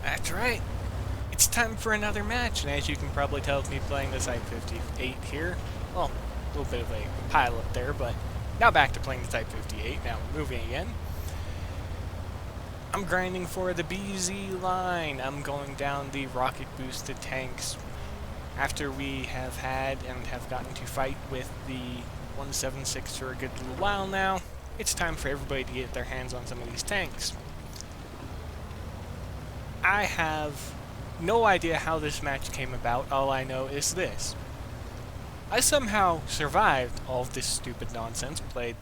That's right. It's time for another match, and as you can probably tell with me playing the Type 58 here, well, a little bit of a pile up there, but now back to playing the Type 58, now moving again. I'm grinding for the BZ line. I'm going down the rocket boosted tanks. After we have had and have gotten to fight with the 176 for a good little while now, it's time for everybody to get their hands on some of these tanks. I have no idea how this match came about. All I know is this. I somehow survived all of this stupid nonsense, played,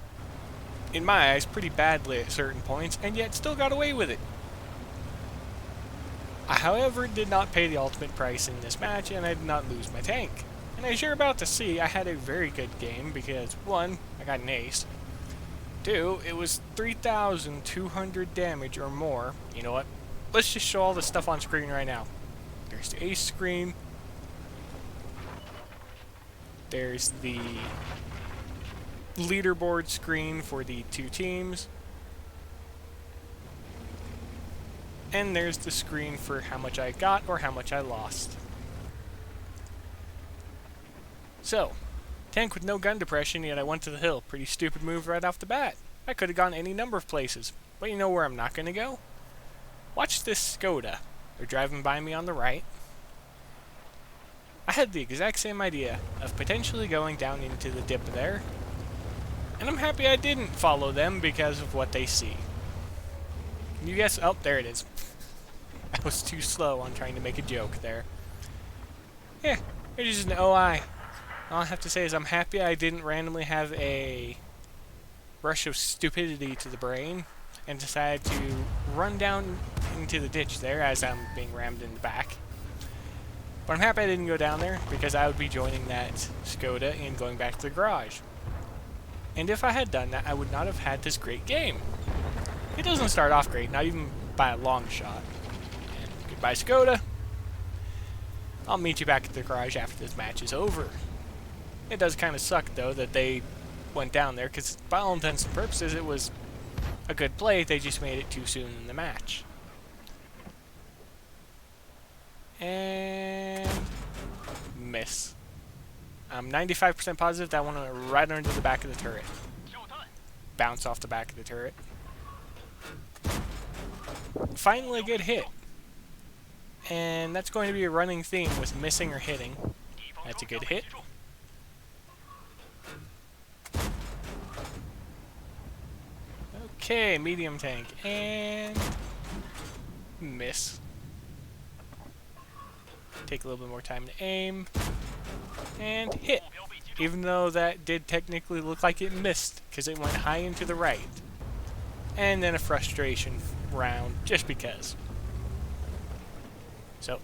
in my eyes, pretty badly at certain points, and yet still got away with it. I, however, did not pay the ultimate price in this match, and I did not lose my tank. And as you're about to see, I had a very good game because, 1, I got an ace. 2, it was 3,200 damage or more. You know what? Let's just show all the stuff on screen right now. There's the ace screen. There's the leaderboard screen for the two teams. And there's the screen for how much I got or how much I lost. So, tank with no gun depression, yet I went to the hill. Pretty stupid move right off the bat. I could have gone any number of places. But you know where I'm not going to go? Watch this Skoda. They're driving by me on the right. I had the exact same idea of potentially going down into the dip there. And I'm happy I didn't follow them because of what they see. You guess, oh, there it is. I was too slow on trying to make a joke there. Yeah, it's just an OI. All I have to say is I'm happy I didn't randomly have a rush of stupidity to the brain and decided to run down into the ditch there as I'm being rammed in the back. But I'm happy I didn't go down there because I would be joining that Skoda and going back to the garage. And if I had done that, I would not have had this great game. It doesn't start off great, not even by a long shot. And goodbye, Skoda. I'll meet you back at the garage after this match is over. It does kind of suck, though, that they went down there, because by all intents and purposes, it was a good play. They just made it too soon in the match. And miss. I'm 95% positive that one went right under the back of the turret. Bounce off the back of the turret. Finally a good hit. And that's going to be a running theme with missing or hitting. That's a good hit. Okay, medium tank. And miss. Take a little bit more time to aim. And hit. Even though that did technically look like it missed, because it went high into the right. And then a frustration round, just because. So,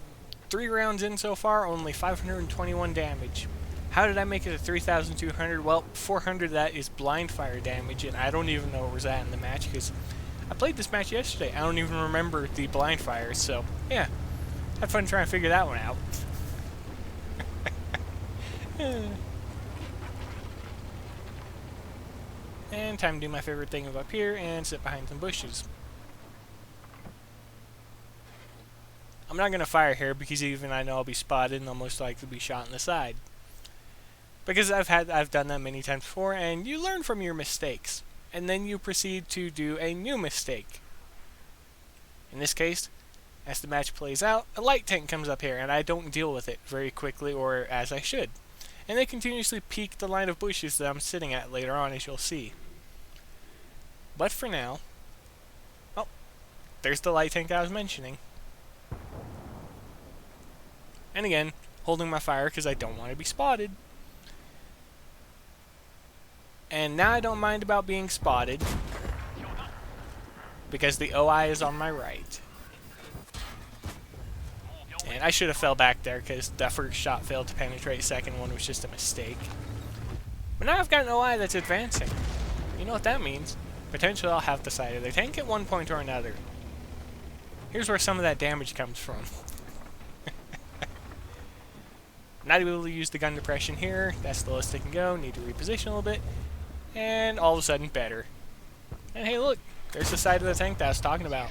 3 rounds in so far, only 521 damage. How did I make it to 3,200? Well, 400 of that is blind fire damage, and I don't even know where was at in the match, because I played this match yesterday. I don't even remember the blind fire, so, yeah. Had fun trying to figure that one out. And time to do my favorite thing of up here and sit behind some bushes. I'm not going to fire here because even I know I'll be spotted and I'll most likely be shot in the side. Because I've done that many times before, and you learn from your mistakes. And then you proceed to do a new mistake. In this case, as the match plays out, a light tank comes up here, and I don't deal with it very quickly or as I should. And they continuously peek the line of bushes that I'm sitting at later on, as you'll see. But for now, oh, there's the light tank I was mentioning. And again, holding my fire because I don't want to be spotted. And now I don't mind about being spotted because the OI is on my right. And I should have fell back there because the first shot failed to penetrate, second one was just a mistake. But now I've got an OI that's advancing. You know what that means? Potentially I'll have the side of the tank at one point or another. Here's where some of that damage comes from. Not able to use the gun depression here. That's the lowest it can go. Need to reposition a little bit. And all of a sudden, better. And hey, look. There's the side of the tank that I was talking about.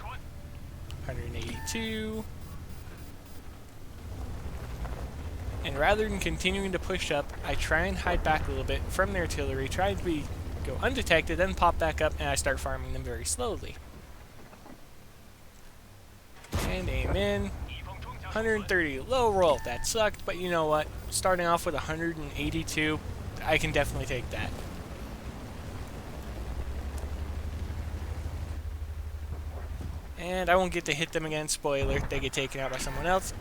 182. And rather than continuing to push up, I try and hide back a little bit from the artillery, try to go undetected, then pop back up, and I start farming them very slowly. And aim in. 130, low roll. That sucked, but you know what? Starting off with 182, I can definitely take that. And I won't get to hit them again. Spoiler, they get taken out by someone else.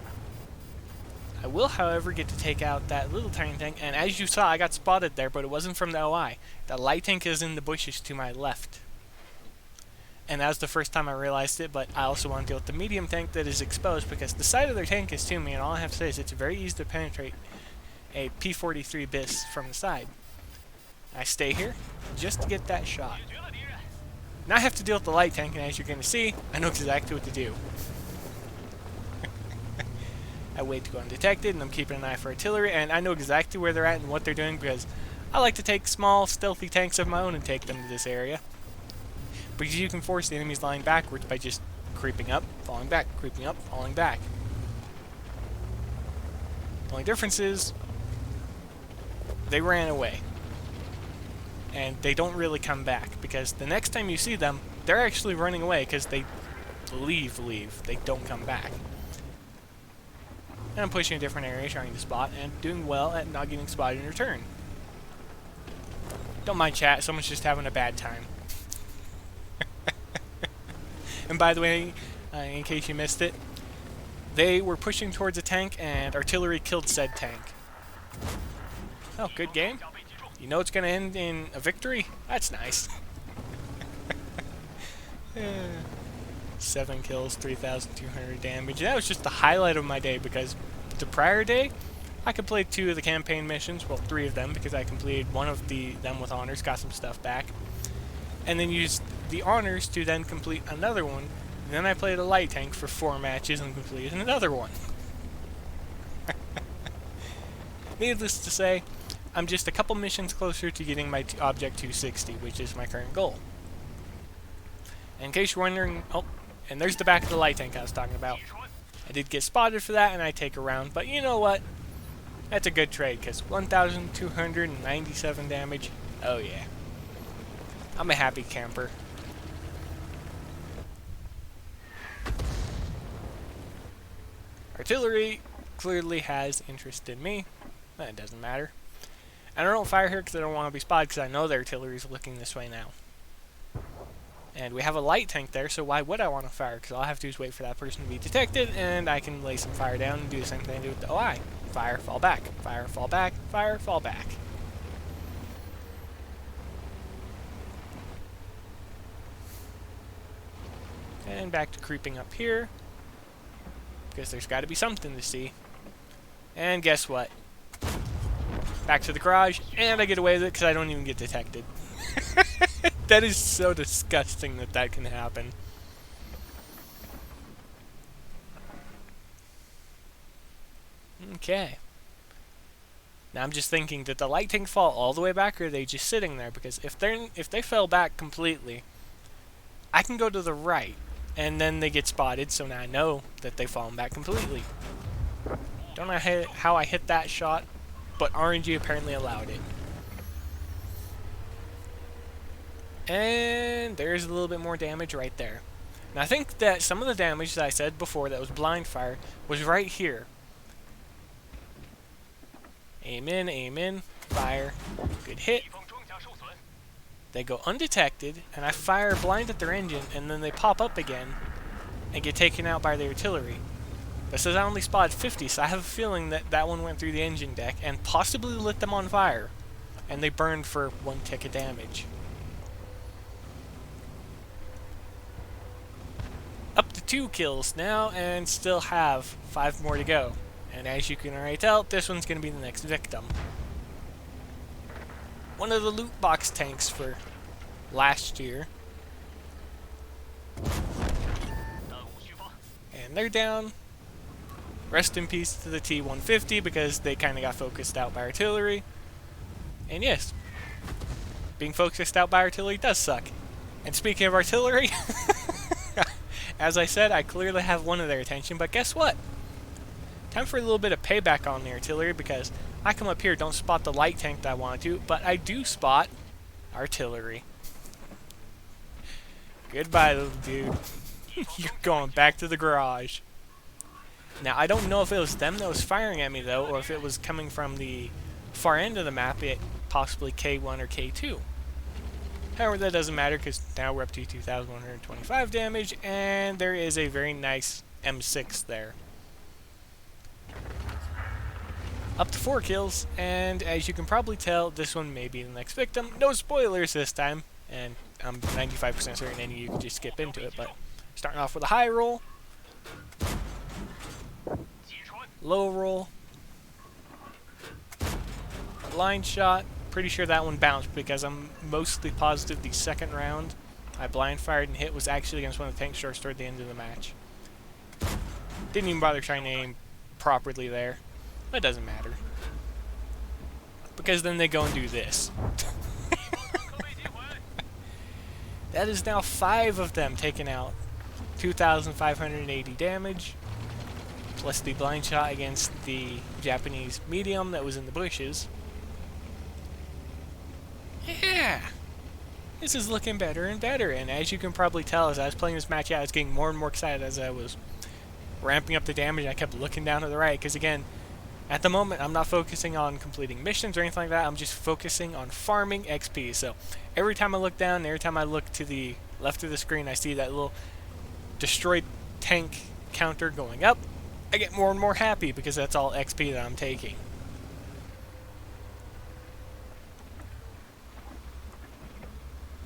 I will, however, get to take out that little tiny tank, and as you saw, I got spotted there, but it wasn't from the OI. The light tank is in the bushes to my left. And that was the first time I realized it, but I also want to deal with the medium tank that is exposed, because the side of their tank is to me, and all I have to say is it's very easy to penetrate a P-43 BIS from the side. I stay here just to get that shot. Now I have to deal with the light tank, and as you're going to see, I know exactly what to do. I wait to go undetected, and I'm keeping an eye for artillery, and I know exactly where they're at and what they're doing, because I like to take small, stealthy tanks of my own and take them to this area. Because you can force the enemy's line backwards by just creeping up, falling back, creeping up, falling back. The only difference is, they ran away. And they don't really come back, because the next time you see them, they're actually running away, because they leave. They don't come back. And I'm pushing a different area, trying to spot, and doing well at not getting spotted in return. Don't mind chat, someone's just having a bad time. And by the way, in case you missed it, they were pushing towards a tank, and artillery killed said tank. Oh, good game. You know it's going to end in a victory? That's nice. 7 kills, 3,200 damage. That was just the highlight of my day, because the prior day, I completed 2 of the campaign missions. Well, 3 of them, because I completed one of them with honors, got some stuff back. And then used the honors to then complete another one. And then I played a light tank for 4 matches and completed another one. Needless to say, I'm just a couple missions closer to getting my Object 260, which is my current goal. In case you're wondering, oh, and there's the back of the light tank I was talking about. I did get spotted for that, and I take a round, but you know what? That's a good trade, because 1,297 damage, oh yeah. I'm a happy camper. Artillery clearly has interest in me, but it doesn't matter. And I don't fire here because I don't want to be spotted, because I know the artillery is looking this way now. And we have a light tank there, so why would I want to fire? Because all I have to do is wait for that person to be detected, and I can lay some fire down and do the same thing I do with the OI. Fire, fall back. Fire, fall back. Fire, fall back. And back to creeping up here, because there's got to be something to see. And guess what? Back to the garage, and I get away with it because I don't even get detected. That is so disgusting that that can happen. Okay. Now I'm just thinking, did the light tank fall all the way back, or are they just sitting there? Because if they fell back completely, I can go to the right, and then they get spotted, so now I know that they've fallen back completely. Don't know how I hit that shot, but RNG apparently allowed it. And there's a little bit more damage right there. And I think that some of the damage that I said before that was blind fire was right here. Aim in, fire, good hit. They go undetected, and I fire blind at their engine, and then they pop up again and get taken out by the artillery. But it says I only spotted 50, so I have a feeling that that one went through the engine deck and possibly lit them on fire, and they burned for 1 tick of damage. Up to 2 kills now, and still have 5 more to go. And as you can already tell, this one's going to be the next victim. One of the loot box tanks for last year. And they're down. Rest in peace to the T-150, because they kind of got focused out by artillery. And yes, being focused out by artillery does suck. And speaking of artillery, as I said, I clearly have one of their attention, but guess what? Time for a little bit of payback on the artillery, because I come up here, don't spot the light tank that I want to, but I do spot artillery. Goodbye, little dude. You're going back to the garage. Now, I don't know if it was them that was firing at me, though, or if it was coming from the far end of the map, at possibly K1 or K2. However, that doesn't matter, because now we're up to 2,125 damage, and there is a very nice M6 there. Up to 4 kills, and as you can probably tell, this one may be the next victim. No spoilers this time, and I'm 95% certain any of you can just skip into it, but starting off with a high roll, low roll, blind shot. Pretty sure that one bounced, because I'm mostly positive the second round I blind fired and hit was actually against one of the tank shorts toward the end of the match. Didn't even bother trying to aim properly there. But it doesn't matter, because then they go and do this. That is now 5 of them taken out. 2,580 damage, plus the blind shot against the Japanese medium that was in the bushes. Yeah! This is looking better and better, and as you can probably tell, as I was playing this match, I was getting more and more excited as I was ramping up the damage. I kept looking down to the right, because again, at the moment, I'm not focusing on completing missions or anything like that. I'm just focusing on farming XP. So every time I look down, every time I look to the left of the screen, I see that little destroyed tank counter going up. I get more and more happy, because that's all XP that I'm taking.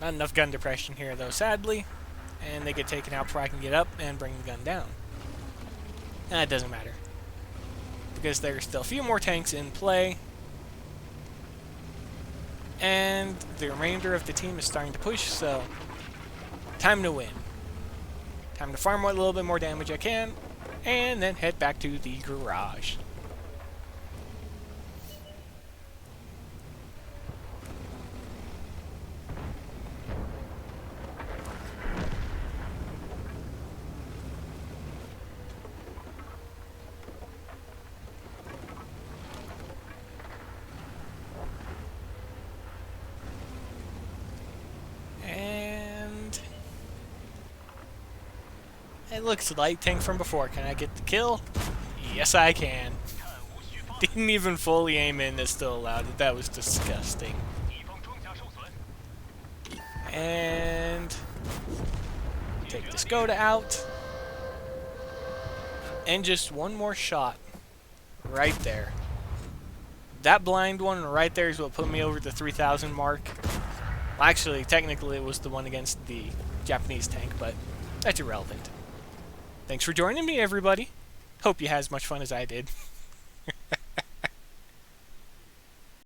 Not enough gun depression here, though, sadly. And they get taken out before I can get up and bring the gun down. It doesn't matter, because there's still a few more tanks in play, and the remainder of the team is starting to push, so time to win. Time to farm what little bit more damage I can, and then head back to the garage. It looks light tank from before. Can I get the kill? Yes, I can. Didn't even fully aim in, it still allowed it. That was disgusting. And take the Skoda out. And just one more shot. Right there. That blind one right there is what put me over the 3,000 mark. Well, actually, technically it was the one against the Japanese tank, but that's irrelevant. Thanks for joining me, everybody. Hope you had as much fun as I did.